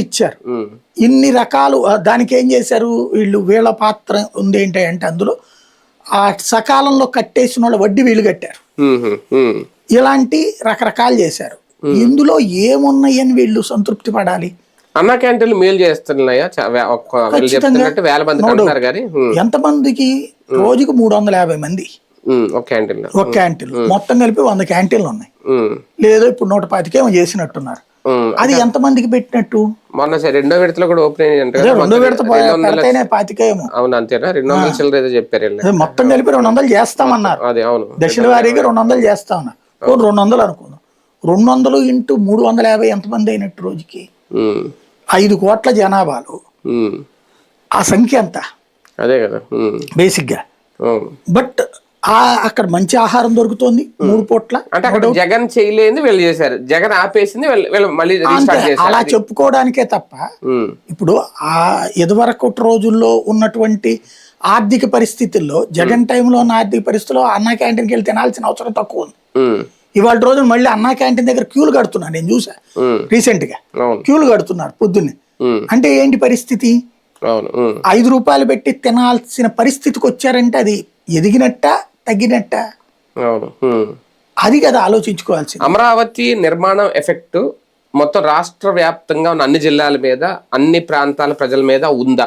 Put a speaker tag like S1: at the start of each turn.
S1: ఇచ్చారు. ఇన్ని రకాలు దానికి ఏం చేశారు వీళ్ళు, వీళ్ళ పాత్ర ఉంది ఏంటి అంటే అందులో ఆ సకాలంలో కట్టేసిన వాళ్ళ వడ్డీ వీళ్ళు కట్టారు. ఇలాంటి రకరకాలు చేశారు. ఇందులో ఏమున్నాయని వీళ్ళు సంతృప్తి పడాలి?
S2: అన్న క్యాంటీన్లు మేలు చేస్తున్నాయా?
S1: ఎంతమందికి? రోజుకి 350 మంది ఒక క్యాంటీన్. మొత్తం కలిపి 100 క్యాంటీన్లు ఉన్నాయి. లేదో ఇప్పుడు 125 ఏమో చేసినట్టున్నారు. అది ఎంత మందికి పెట్టినట్టు?
S2: మొన్న రెండో విడతలో కూడా ఓపెన్ అయ్యింది.
S1: రెండో విడత పెడితేనే 25 ఏమో.
S2: అవును, అంతేనా? 200 చెప్పారు.
S1: మొత్తం కలిపి 200 చేస్తామన్నారు. దశల వారీగా 200 చేస్తామన్నారు. 200 అనుకుందాం. 200 ఇంటూ 350 ఎంతమంది అయినట్టు రోజుకి? 5 కోట్ల జనాభాలో ఆ సంఖ్య ఎంత?
S2: అదే కదా
S1: బేసిక్ గా. బట్ అక్కడ మంచి ఆహారం దొరుకుతుంది 3 పూట్ల.
S2: అంటే జగన్ చేయలేదు, వీళ్ళు చేశారు. జగన్ ఆపేసింది, మళ్ళీ
S1: అలా చెప్పుకోవడానికే తప్ప ఇప్పుడు ఆ ఇదివరకు రోజుల్లో ఉన్నటువంటి ఆర్థిక పరిస్థితుల్లో, జగన్ టైంలో ఉన్న ఆర్థిక పరిస్థితుల్లో అన్నా క్యాంటీన్కి వెళ్ళి తినాల్సిన అవసరం తక్కువ ఉంది. ఇవాళ రోజు మళ్ళీ అన్నా క్యాంటీన్ దగ్గర క్యూలు కడుతున్నారు. నేను చూసా రీసెంట్ గా క్యూలు కడుతున్నారు పొద్దున్నే. అంటే ఏంటి పరిస్థితి? 5 రూపాయలు పెట్టి తినాల్సిన పరిస్థితికి వచ్చారంటే అది ఎదిగినట్ట తగ్గినట్ట? అది కదా ఆలోచించుకోవాల్సింది.
S2: అమరావతి నిర్మాణం ఎఫెక్ట్ మొత్తం రాష్ట్ర వ్యాప్తంగా ఉన్న అన్ని జిల్లాల మీద, అన్ని ప్రాంతాల ప్రజల మీద ఉందా?